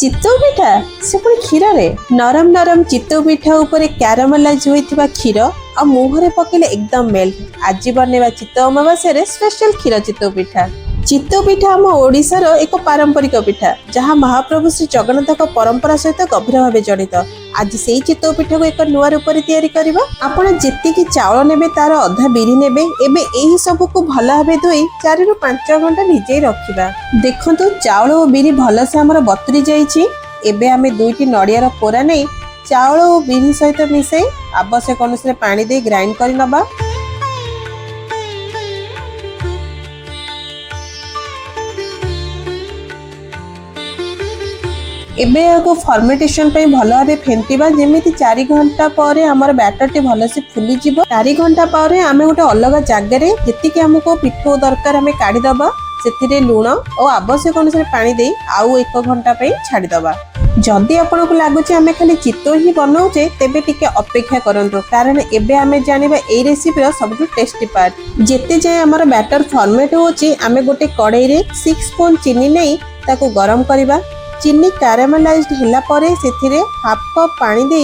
चितौ पिठा से पुणी क्षीर रे नरम नरम चितौ पिठा ऊपर क्यारामेलाइज होइथिबा क्षीर आ मुहरे पकेले एकदम मेल्ट। आज बनेवा चितौ अमावास्या रे स्पेशल क्षीर चितौ पिठा। चितौ पिठा आम ओडिशार एक पारंपरिक पिठा जहाँ महाप्रभु श्री जगन्नाथ परंपरा सहित गभीर भाव जड़ित। आज से चितौ पिठा को एक नुआ रूप तैयारी करबा। आपण जेतिकी चाउल नेबे तार अधा बिरी नेबे। एबे एही सब को भल भाबे धोई 4 रु 5 घंटा भिजै रखिबा। देखंतु चाउल और बिरी भल से हमर बतरी जाईछि। एबे आमे दुईटी नडियार पोरा नै चाउल और बिरी सहित मिसै आवश्यक अनुसार पानी दे ग्राइंड करि नबा। एबे को फर्मेंटेशन पे भल भाव फेंटिबा। जेमिति 4 घंटा पर हमर बैटर टी भल से फुली जिवो। 4 घंटा पर आमे गोटे अलग जगह रे जेतिकी हमको पिठो दरकार हमें काढी दबा। सेथिरे लूण और आवश्यक अनुसार पानी दे आउ 1 घंटा पे छाडी दबा। जदि आपन को लागुचे आमे खाली चितौ ही बनाउचे तेबे टिके अपेक्षा करंतो, कारण एबे आमे जानिबा ए रेसिपी रो सबटु टेस्टी पार्ट। जेते जाय हमर बैटर फॉर्मेट होची आमे गोटे कढ़ाई रे 6 स्पून चीनी नै ताको गरम करबा। चीनी कैरामेलाइज्ड होला परे सेथिरे हाफ कप पानी दे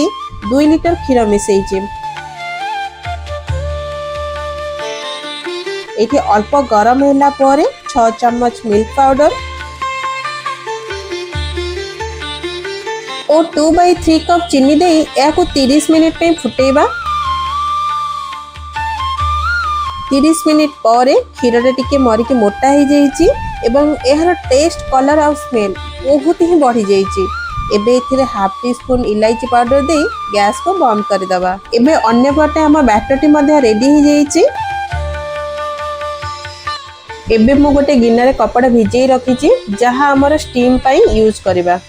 2 लीटर क्षीर मिसैछि। एठी अल्प गरम होला परे 6 चम्मच मिल्क पाउडर और 2/3 कप चीनी दे याको 30 मिनिट पे फुटेबा। 30 मिनिट परे क्षीर रे टिके मरिके मोटा हो जाइछि एवं एहर टेस्ट कलर और स्मेल बहुत ही बढ़ी जाइछि। एबे एथिरे हाफ टी स्पून इलायची पाउडर दे गैस को बंद कर दबा। एबे अन्य पटे हमर बैटर टी मध्ये रेडी हो जाइछि। एबे मु गोटे गिन्ना रे कपड़ा भिजै रखिछि जहां हमर स्टीम पई यूज करबा।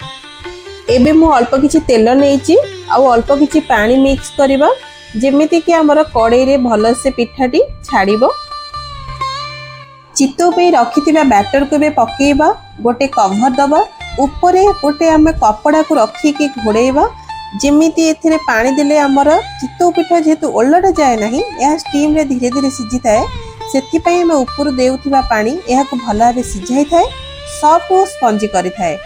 एबे मु अल्प किछि तेल नेइछि आ अल्प किछि पानी मिक्स करबा जेमिति कि हमर कढ़ाई रे भल से पिठाटी छाड़िबो। चितौ पे रखिथिबा बैटर को बे पकेइबा। गोटे कवर दबा ऊपरे गोटे आमे कपड़ा को रखी के घोड़ेइबा जेमिति एथिरे पानी देले हमर चितौ पिठा जेतु ओलटा जाय नाही या स्टीम रे धीरे धीरे सिझी थाए। सेति पई हम ऊपर देउथिबा पानी एहा को भला रे सिझाई थाए, सॉफ्ट और स्पंजी करि थाए।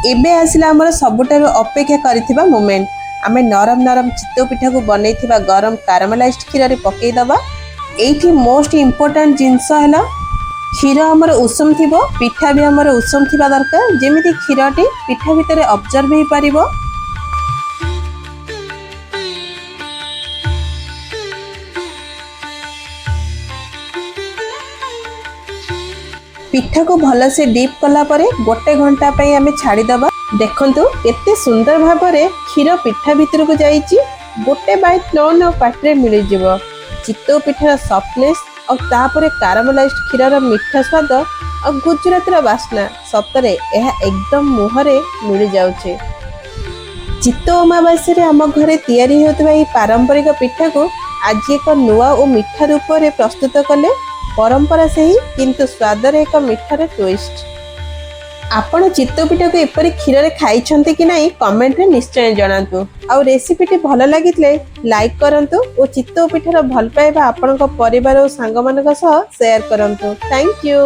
एबे आसिला हमर सबुटारो अपेक्षा करिथिबा मोमेंट। आमे नरम नरम चितौ पिठा को बनैथिबा गरम कैरामेलाइज्ड क्षीर रे पकेइ दबा। एठी मोस्ट इम्पोर्टेंट जिंस हैला क्षीर हमर उषम थिबो, पिठा भी हमर उषम थिबा दरकार जेमिति क्षीरटी पिठा भितरे ऑब्जर्व हे परिबो। पिठा को भल से डीप कला परे गोटे घंटा पे हमें छाड़ी दबा। देखंतु केते सुंदर भाबरे क्षीर पिठा भितर को जाईची। गोटे बाइट न पाटरे मिली जिवो। चितौ पिठार सॉफ्टनेस और तापरे कैरामेलाइज्ड क्षीरर मीठा स्वाद और गुजरातर बास्ना सतरे यह एकदम मुहरे मिल जाउछे। चितौ अमावास्या रे हम घरे तैयारी होतबा ई पारंपरिक पिठा को आज एक नुआ और मीठा रूप रे प्रस्तुत कले। परंपरा से ही किंतु स्वादर एक मीठार ट्विस्ट। आपण चितौ पिठा को एपरी क्षीर रे खाई छंती कि नहीं कमेंट रे निश्चय जणांतु। आ रेसिपी टी भल लागितले लाइक करंतु और चितौ पिठार भल पाइबा आपनक परिवार और सांग मानक सह शेयर करंतु। Thank you.